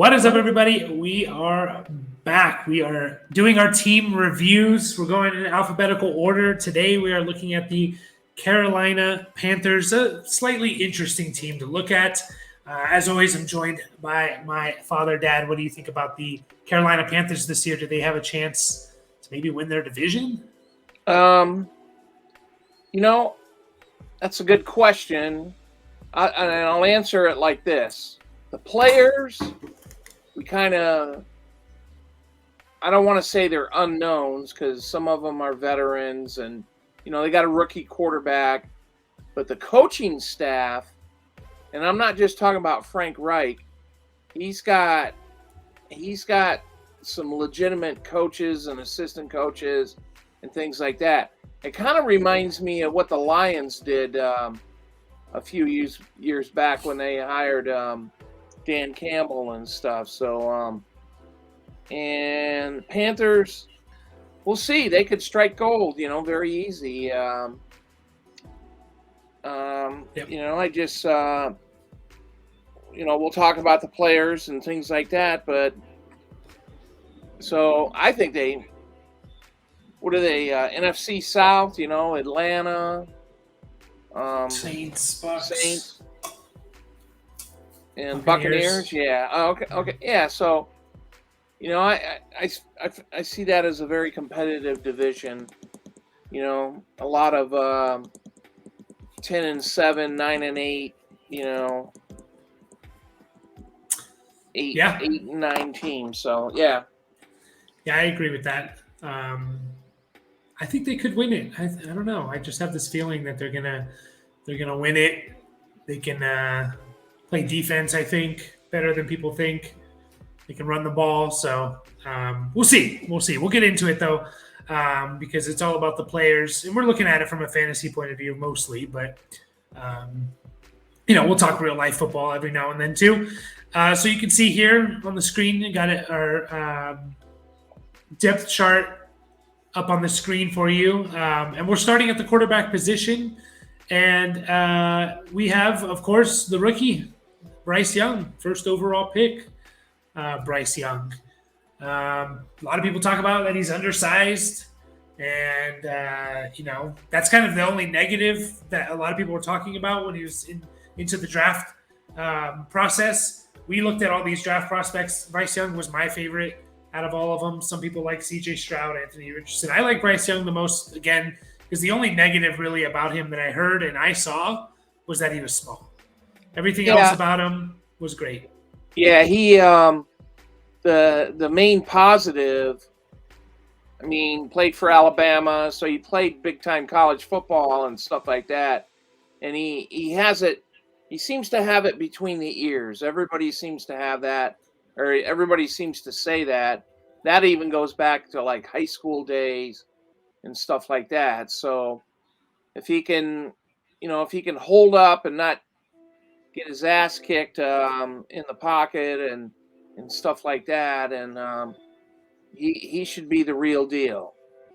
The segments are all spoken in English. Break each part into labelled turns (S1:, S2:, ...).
S1: What is up, everybody? We are back. We are doing our team reviews. We're going in alphabetical order. Today, we are looking at the Carolina Panthers, a slightly interesting team to look at. As always, I'm joined by my father, Dad. What do you think about the Carolina Panthers this year? Do they have a chance to maybe win their division?
S2: That's a good question. And I'll answer it like this. The players, I don't want to say they're unknowns because some of them are veterans and, they got a rookie quarterback. But the coaching staff, and I'm not just talking about Frank Reich, he's got some legitimate coaches and assistant coaches and things like that. It kind of reminds me of what the Lions did a few years back when they hired Dan Campbell and stuff. So, and Panthers, we'll see. They could strike gold, very easy.
S1: Yep.
S2: I just, we'll talk about the players and things like that. But so I think what are they? NFC South, Atlanta,
S1: Saints, Bucks.
S2: And Buccaneers. Yeah. Oh, okay. Yeah. So, I see that as a very competitive division. A lot of 10-7, 9-8. 8 and 9 teams. So yeah.
S1: Yeah, I agree with that. I think they could win it. I don't know. I just have this feeling that they're gonna win it. They can play defense, I think, better than people think. They can run the ball. So we'll see. We'll get into it, though, because it's all about the players. And we're looking at it from a fantasy point of view mostly. But, we'll talk real-life football every now and then, too. So you can see here on the screen, you got our depth chart up on the screen for you. And we're starting at the quarterback position. And we have, of course, the rookie, Bryce Young, first overall pick, Bryce Young. A lot of people talk about that he's undersized. And, that's kind of the only negative that a lot of people were talking about when he was into the draft process. We looked at all these draft prospects. Bryce Young was my favorite out of all of them. Some people like C.J. Stroud, Anthony Richardson. I like Bryce Young the most, again, because the only negative really about him that I heard and I saw was that he was small. Everything else about him was great.
S2: Yeah, he the main positive, played for Alabama, so he played big-time college football and stuff like that. And he has it, he seems to have it between the ears. Everybody seems to have that, or everybody seems to say that. That even goes back to like high school days and stuff like that. So if he can hold up and not get his ass kicked in the pocket and stuff like that, and he should be the real deal.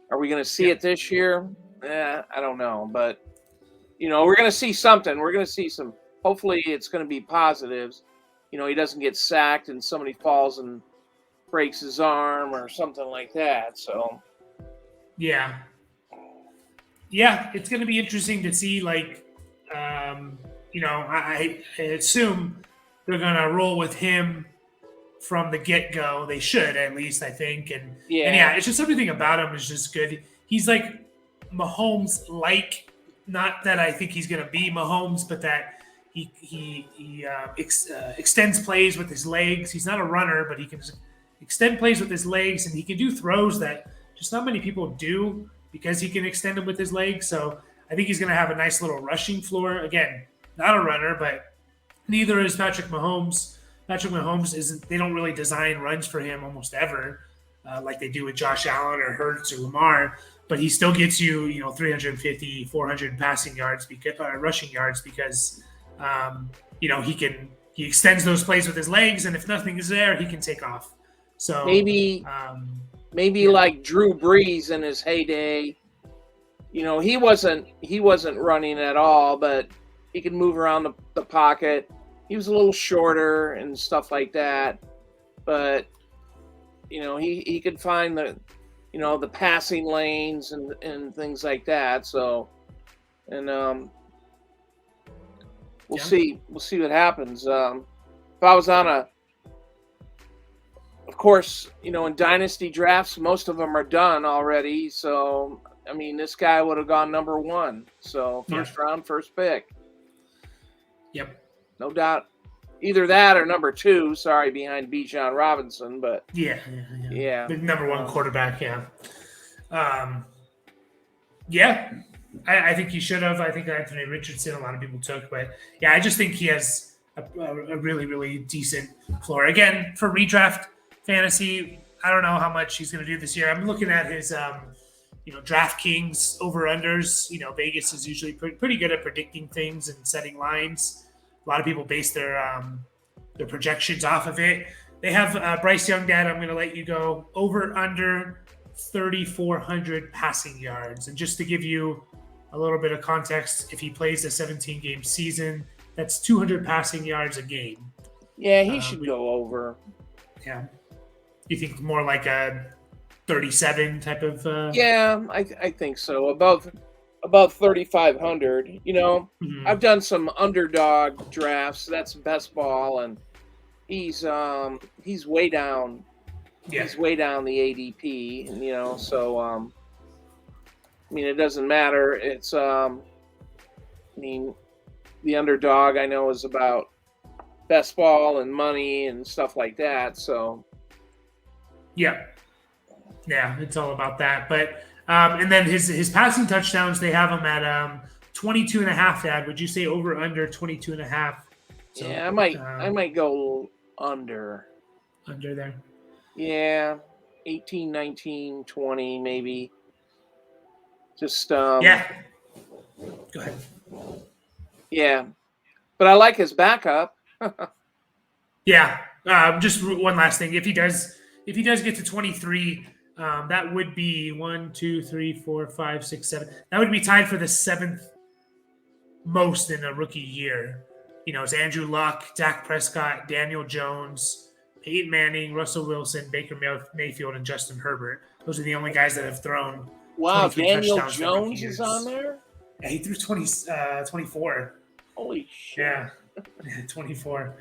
S2: Are we going to see it this year? I don't know, but we're going to see something. We're going to see some. Hopefully, it's going to be positives. He doesn't get sacked and somebody falls and breaks his arm or something like that. So,
S1: yeah, it's going to be interesting to see. I assume they're going to roll with him from the get-go. They should, at least, I think. And it's just everything about him is just good. He's like Mahomes-like. Not that I think he's going to be Mahomes, but that he extends plays with his legs. He's not a runner, but he can extend plays with his legs, and he can do throws that just not many people do because he can extend them with his legs. So I think he's going to have a nice little rushing floor. Again, not a runner, but neither is Patrick Mahomes. Patrick Mahomes isn't. They don't really design runs for him almost ever, like they do with Josh Allen or Hurts or Lamar. But he still gets you, 350, 400 passing yards, rushing yards, because he extends those plays with his legs, and if nothing is there, he can take off. So
S2: maybe like Drew Brees in his heyday. He wasn't running at all, but he could move around the pocket. He was a little shorter and stuff like that. but he could find the passing lanes and things like that. So, and we'll see what happens. If I was on of course, in dynasty drafts, most of them are done already. So, I mean, this guy would have gone number 1. So first round, first pick.
S1: Yep.
S2: No doubt. Either that or number 2, behind Bijan Robinson, but
S1: yeah. The number 1 quarterback, I think he should have. I think Anthony Richardson, a lot of people took, but I just think he has a really, really decent floor. Again, for redraft fantasy, I don't know how much he's going to do this year. I'm looking at his, DraftKings over-unders. Vegas is usually pretty good at predicting things and setting lines. A lot of people base their projections off of it. They have Bryce Young, Dad, I'm going to let you go. Over under 3,400 passing yards. And just to give you a little bit of context, if he plays a 17-game season, that's 200 passing yards a game.
S2: Yeah, he should go over.
S1: Yeah. You think more like a 37 type of...
S2: Yeah, I think so. Above 3,500.
S1: Mm-hmm.
S2: I've done some underdog drafts. That's best ball, and he's way down.
S1: Yeah.
S2: He's way down the ADP, and so I mean, it doesn't matter. It's the underdog I know is about best ball and money and stuff like that. So
S1: yeah, it's all about that. But and then his passing touchdowns, they have him at 22 and a half. Dad, would you say over under 22 and a half? So,
S2: yeah, I might go under
S1: there.
S2: Yeah, 18, 19, 20 maybe. Just
S1: Go ahead.
S2: Yeah, but I like his backup.
S1: Just one last thing. If he does get to 23, that would be 1, 2, 3, 4, 5, 6, 7. That would be tied for the 7th most in a rookie year. It's Andrew Luck, Dak Prescott, Daniel Jones, Peyton Manning, Russell Wilson, Baker Mayfield, and Justin Herbert. Those are the only guys that have thrown.
S2: Wow, Daniel Jones is on there?
S1: Yeah, he threw 24.
S2: Holy shit.
S1: Yeah, 24.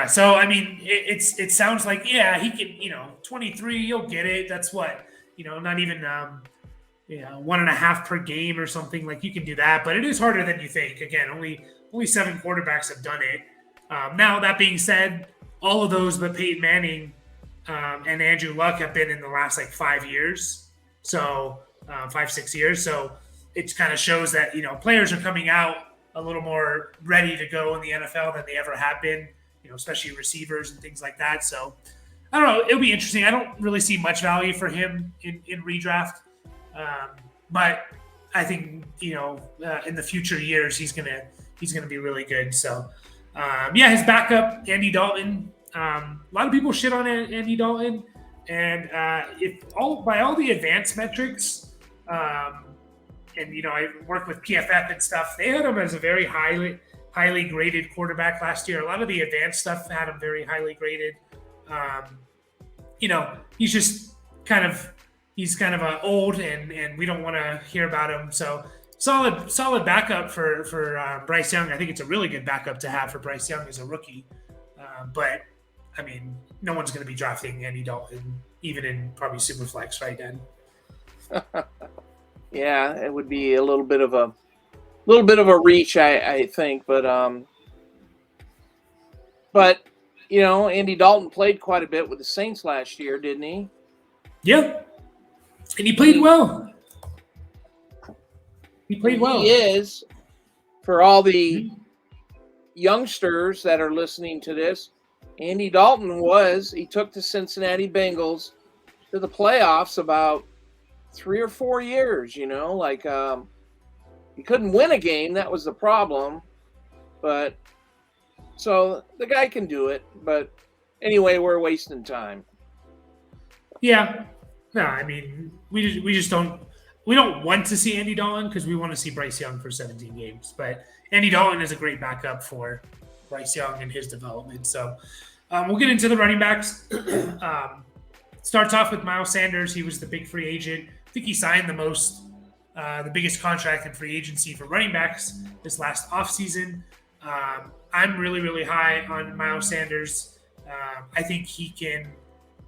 S1: So, I mean, it sounds like, he can, 23, you'll get it. That's what, not even 1.5 per game or something. Like, you can do that, but it is harder than you think. Again, only 7 quarterbacks have done it. Now, that being said, all of those but Peyton Manning and Andrew Luck have been in the last 5 years. So 5-6 years. So it kind of shows that, players are coming out a little more ready to go in the NFL than they ever have been, especially receivers and things like that. So I don't know. It'll be interesting. I don't really see much value for him in redraft. But I think, in the future years, he's going to be really good. So his backup, Andy Dalton. A lot of people shit on Andy Dalton, and by all the advanced metrics, and I work with PFF and stuff, they had him as a very highly graded quarterback last year. A lot of the advanced stuff had him very highly graded. He's just kind of old, and we don't want to hear about him. So solid backup for Bryce Young. I think it's a really good backup to have for Bryce Young as a rookie. But I mean, no one's going to be drafting Andy Dalton, even in probably Superflex, right, Dan?
S2: Yeah, it would be a little bit of a reach, I think, but Andy Dalton played quite a bit with the Saints last year, didn't he?
S1: Yeah, and he played well. He
S2: is. For all the youngsters that are listening to this, Andy Dalton he took the Cincinnati Bengals to the playoffs about 3 or 4 years, he couldn't win a game. That was the problem. But so the guy can do it. But anyway, we're wasting time.
S1: Yeah. No, I mean, we just don't want to see Andy Dalton because we want to see Bryce Young for 17 games. But Andy Dalton is a great backup for Bryce Young and his development. So we'll get into the running backs. Starts off with Miles Sanders. He was the big free agent. I think he signed the biggest contract in free agency for running backs this last offseason. I'm really, really high on Miles Sanders. I think he can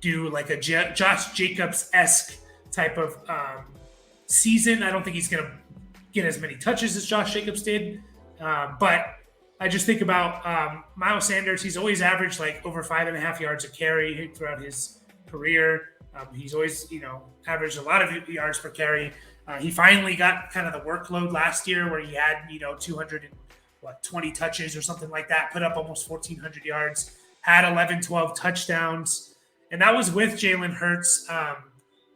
S1: do like a Josh Jacobs-esque type of season. I don't think he's going to get as many touches as Josh Jacobs did. But I just think about Miles Sanders. He's always averaged like over 5.5 yards a carry throughout his career. He's always, averaged a lot of yards per carry. He finally got kind of the workload last year where he had, 220 touches or something like that, put up almost 1,400 yards, had 11, 12 touchdowns. And that was with Jalen Hurts.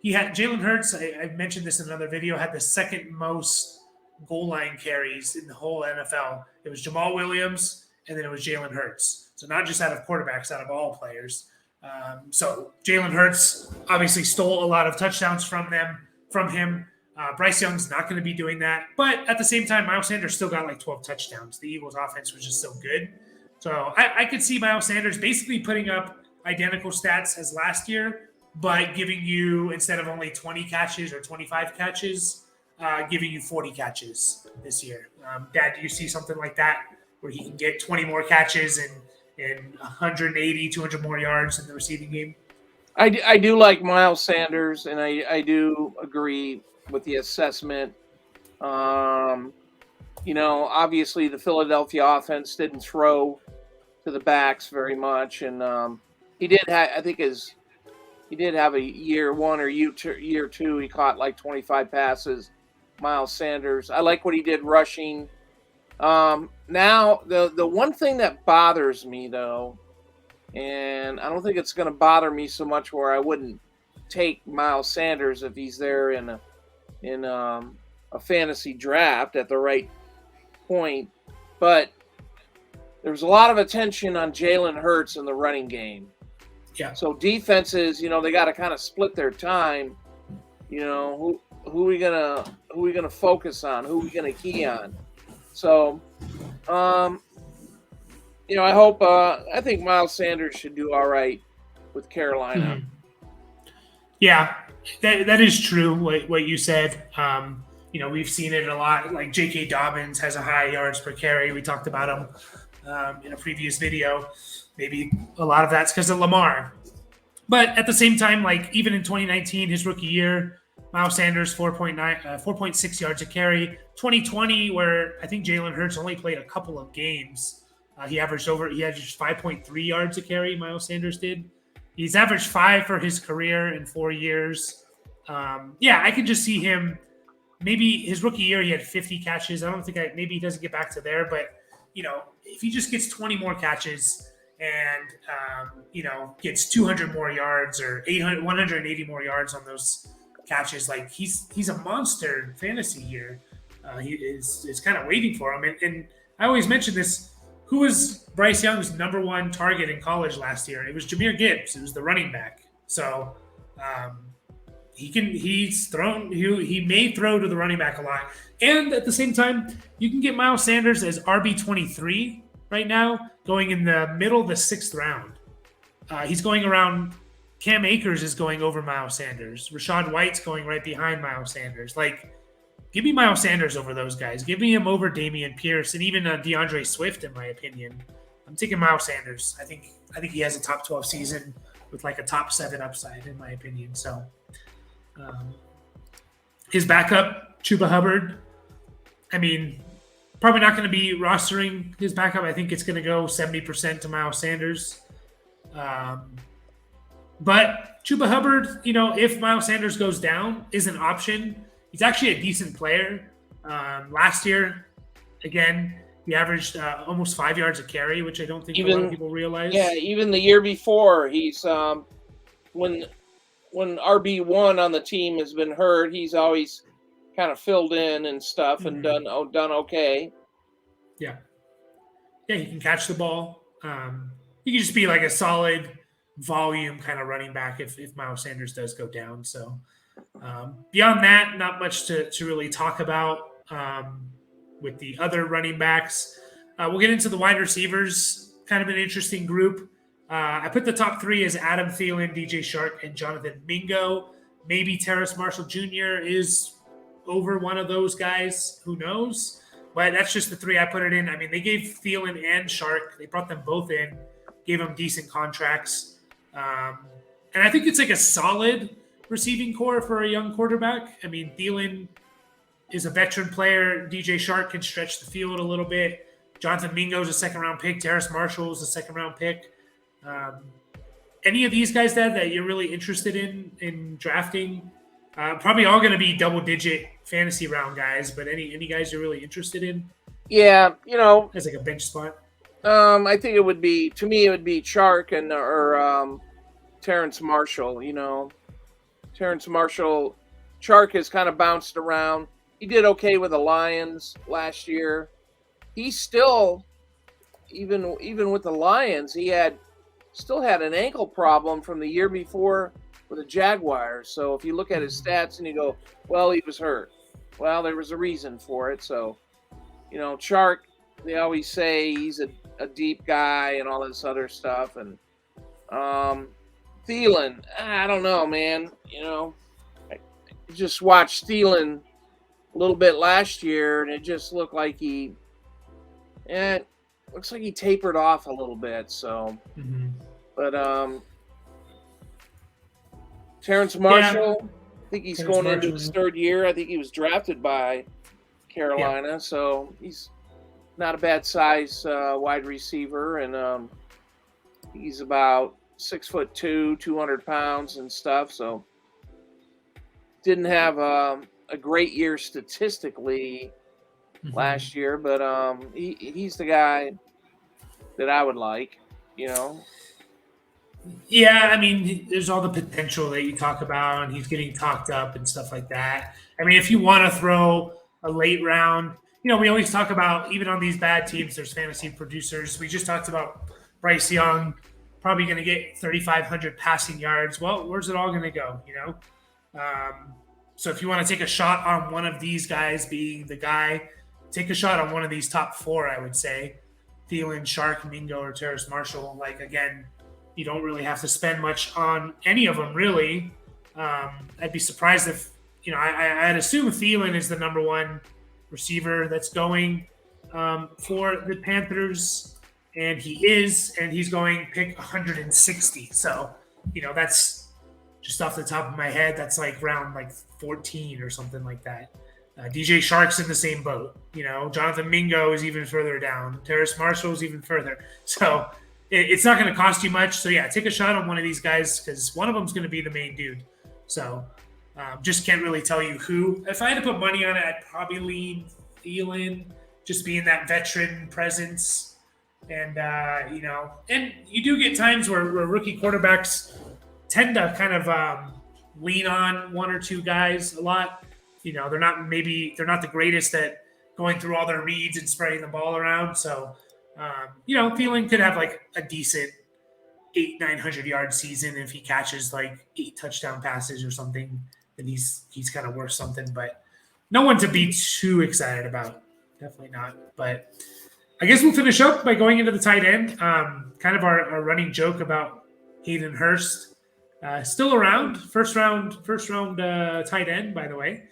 S1: Jalen Hurts, I mentioned this in another video, had the second most goal line carries in the whole NFL. It was Jamal Williams, and then it was Jalen Hurts. So not just out of quarterbacks, out of all players. So Jalen Hurts obviously stole a lot of touchdowns from him. Bryce Young's not going to be doing that. But at the same time, Miles Sanders still got like 12 touchdowns. The Eagles' offense was just so good. So I could see Miles Sanders basically putting up identical stats as last year, but giving you, instead of only 20 catches or 25 catches, giving you 40 catches this year. Dad, do you see something like that where he can get 20 more catches and 180, 200 more yards in the receiving game?
S2: I do like Miles Sanders, and I do agree with the assessment. Obviously the Philadelphia offense didn't throw to the backs very much, and he did have a year one or year two. He caught like 25 passes. Miles Sanders. I like what he did rushing. Now the one thing that bothers me though, and I don't think it's going to bother me so much where I wouldn't take Miles Sanders if he's there in a fantasy draft at the right point, but there's a lot of attention on Jalen Hurts in the running game.
S1: Yeah.
S2: So defenses, they got to kind of split their time. Who are we gonna focus on? Who are we gonna key on? So, I hope. I think Miles Sanders should do all right with Carolina.
S1: Yeah, that is true. What you said. We've seen it a lot. Like J.K. Dobbins has a high yards per carry. We talked about him in a previous video. Maybe a lot of that's because of Lamar. But at the same time, like even in 2019, his rookie year, Miles Sanders 4.6 yards a carry. 2020, where I think Jalen Hurts only played a couple of games, he averaged 5.3 yards a carry. Miles Sanders did. He's averaged 5 for his career in 4 years. I could just see him. Maybe his rookie year he had 50 catches. I don't think maybe he doesn't get back to there, but if he just gets 20 more catches and gets 200 more yards or 180 more yards on those catches, like he's a monster fantasy here. He is kind of waiting for him. And I always mention this. Who was Bryce Young's number one target in college last year? It was Jahmyr Gibbs. It was the running back. So he may throw to the running back a lot. And at the same time, you can get Miles Sanders as RB23 right now, going in the middle of the 6th round. He's going around. Cam Akers is going over Miles Sanders. Rachaad White's going right behind Miles Sanders. Like, give me Miles Sanders over those guys. Give me him over Dameon Pierce and even DeAndre Swift, in my opinion. I'm taking Miles Sanders. I think he has a top 12 season with like a top 7 upside, in my opinion. So his backup, Chuba Hubbard, probably not going to be rostering his backup. I think it's going to go 70% to Miles Sanders. But Chuba Hubbard, if Miles Sanders goes down, is an option. He's actually a decent player. Last year, again, he averaged almost 5 yards a carry, which I don't think a lot of people realize.
S2: Yeah, even the year before, he's when RB1 on the team has been hurt, he's always kind of filled in and stuff and done okay.
S1: Yeah, he can catch the ball. He can just be like a solid volume kind of running back if Miles Sanders does go down. So beyond that, not much to really talk about with the other running backs. We'll get into the wide receivers, kind of an interesting group. I put the top three as Adam Thielen, DJ Shark, and Jonathan Mingo. Maybe Terrace Marshall Jr. is over one of those guys. Who knows? But that's just the three I put it in. I mean, they gave Thielen and Shark. They brought them both in, gave them decent contracts. And I think it's like a solid receiving core for a young quarterback. I mean, Thielen is a veteran player. DJ Shark can stretch the field a little bit. Jonathan Mingo is a second-round pick. Terrace Marshall is a second-round pick. Any of these guys that you're really interested in drafting? Probably all going to be double-digit fantasy round guys, but any guys you're really interested in?
S2: Yeah,
S1: as like a bench spot.
S2: I think it would be Chark or Terrence Marshall. Terrence Marshall, Chark has kind of bounced around. He did okay with the Lions last year. He still, even with the Lions, he still had an ankle problem from the year before with the Jaguars. So if you look at his stats and you go, well, he was hurt. Well, there was a reason for it. So, Chark, they always say he's a deep guy and all this other stuff. And Thielen, I don't know, man. I just watched Thielen a little bit last year, and it just looked like it looks like he tapered off a little bit. So, but Terrence Marshall, I think he's going into his third year. I think he was drafted by Carolina, so he's not a bad size wide receiver, and he's about 6'2", 200 pounds and stuff. So didn't have a great year statistically last year, but he's the guy that I would like.
S1: Yeah, I mean, there's all the potential that you talk about, and he's getting talked up and stuff like that. I mean, if you want to throw a late round, we always talk about, even on these bad teams, there's fantasy producers. We just talked about Bryce Young, probably going to get 3,500 passing yards. Well, where's it all going to go, So if you want to take a shot on one of these guys being the guy, take a shot on one of these top four, I would say. Thielen, Shark, Mingo, or Terrace Marshall. Like, again, you don't really have to spend much on any of them, really. I'd be surprised if, I'd assume Thielen is the number one receiver that's going for the Panthers, and he's going pick 160. So, that's just off the top of my head, that's like round 14 or something like that. DJ Shark's in the same boat. Jonathan Mingo is even further down. Terrace Marshall is even further. So it's not going to cost you much. So, yeah, take a shot on one of these guys because one of them is going to be the main dude. So just can't really tell you who. If I had to put money on it, I'd probably lean Thielen, just being that veteran presence. And, and you do get times where rookie quarterbacks tend to kind of lean on one or two guys a lot. They're not the greatest at going through all their reads and spreading the ball around. So, Thielen could have a decent 800-900 yard season if he catches 8 touchdown passes or something. Then he's kind of worth something, but no one to be too excited about. Definitely not. But I guess we'll finish up by going into the tight end. Kind of our running joke about Hayden Hurst. Still around, first round tight end, by the way.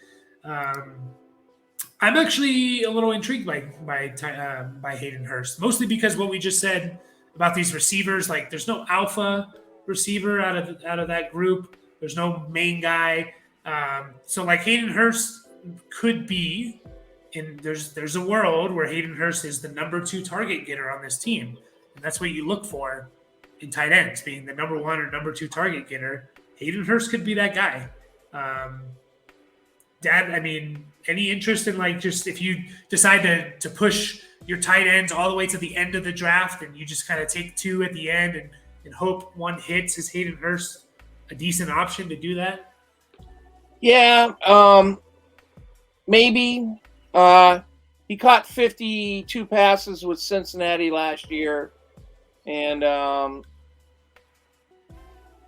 S1: I'm actually a little intrigued by Hayden Hurst, mostly because what we just said about these receivers. There's no alpha receiver out of that group. There's no main guy. So Hayden Hurst could be, and there's a world where Hayden Hurst is the number 2 target getter on this team, and that's what you look for in tight ends, being the number 1 or number 2 target getter. Hayden Hurst could be that guy. Dad, I mean, any interest in just if you decide to push your tight ends all the way to the end of the draft and you just kind of take 2 at the end and hope one hits, is Hayden Hurst a decent option to do that?
S2: Yeah, maybe. He caught 52 passes with Cincinnati last year. And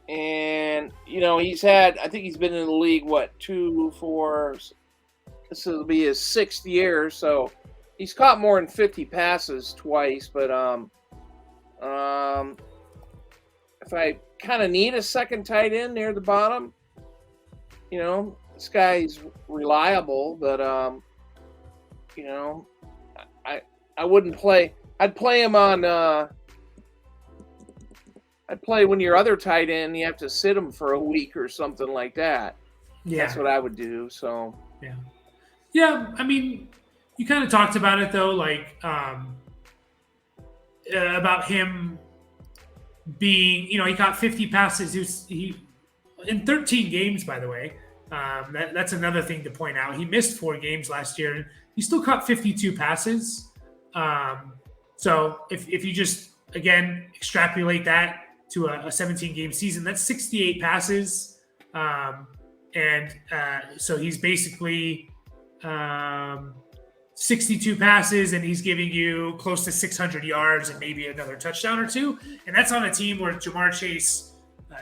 S2: he's had, I think he's been in the league, this will be his 6th year. So he's caught more than 50 passes twice, but if I kind of need a second tight end near the bottom, this guy's reliable, but I wouldn't play. I'd play him on. I'd play when your other tight end, you have to sit him for a week or something like that.
S1: Yeah,
S2: that's what I would do. So
S1: yeah. I mean, you kind of talked about it though, like about him being, he caught 50 passes. He in 13 games, by the way. That's another thing to point out. He missed 4 games last year, and he still caught 52 passes. So if you just, again, extrapolate that to a 17-game season, that's 68 passes. So he's basically 62 passes, and he's giving you close to 600 yards and maybe another touchdown or 2. And that's on a team where Jamar Chase,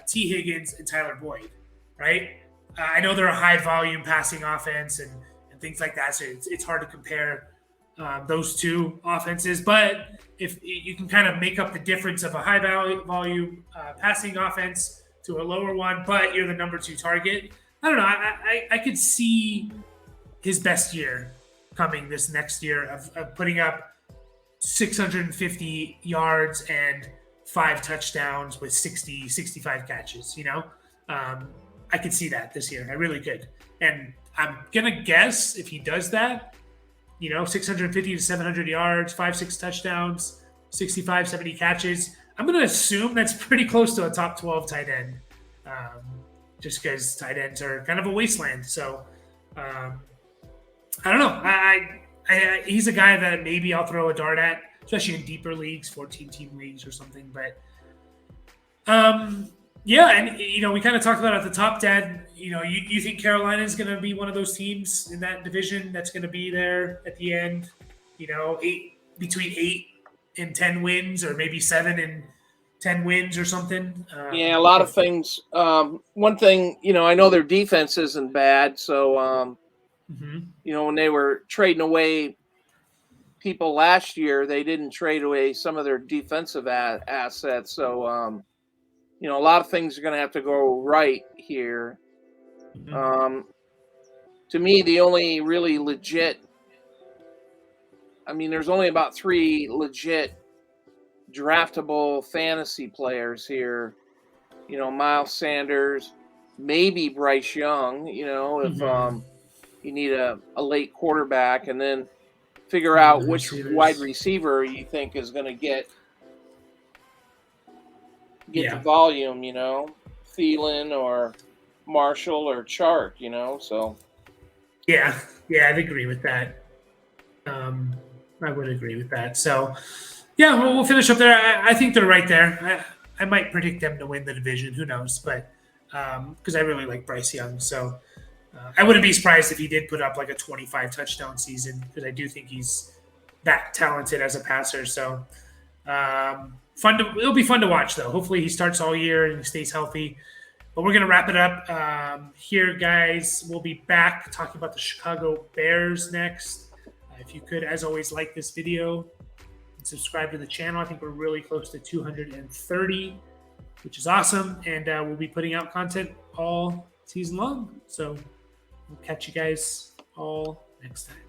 S1: T. Higgins, and Tyler Boyd, right? I know they're a high-volume passing offense and things like that, so it's hard to compare those two offenses. But if you can kind of make up the difference of a high-volume passing offense to a lower one, but you're the number 2 target, I don't know. I could see his best year coming this next year of putting up 650 yards and 5 touchdowns with 65 catches, I could see that this year. I really could. And I'm going to guess if he does that, 650 to 700 yards, 5-6 touchdowns, 65, 70 catches, I'm going to assume that's pretty close to a top 12 tight end, just because tight ends are kind of a wasteland. So I don't know. He's a guy that maybe I'll throw a dart at, especially in deeper leagues, 14-team leagues or something. But yeah, and we kind of talked about it at the top, Dad. You think Carolina is going to be one of those teams in that division that's going to be there at the end? Between 8 and 10 wins, or maybe 7 and 10 wins or something.
S2: Yeah, a lot of things. One thing, I know their defense isn't bad, so when they were trading away people last year, they didn't trade away some of their defensive assets. So a lot of things are going to have to go right here. To me, the only really legit, there's only about 3 legit draftable fantasy players here. Miles Sanders, maybe Bryce Young, if you need a late quarterback, and then figure out which wide receiver you think is going to get the volume, Thielen or Marshall or Chark, so.
S1: Yeah, I'd agree with that. I would agree with that. So, yeah, we'll finish up there. I think they're right there. I might predict them to win the division. Who knows? But because I really like Bryce Young. So I wouldn't be surprised if he did put up like a 25 touchdown season, because I do think he's that talented as a passer. So it'll be fun to watch, though. Hopefully he starts all year and stays healthy. But we're going to wrap it up here, guys. We'll be back talking about the Chicago Bears next. If you could, as always, like this video and subscribe to the channel. I think we're really close to 230, which is awesome. And we'll be putting out content all season long. So we'll catch you guys all next time.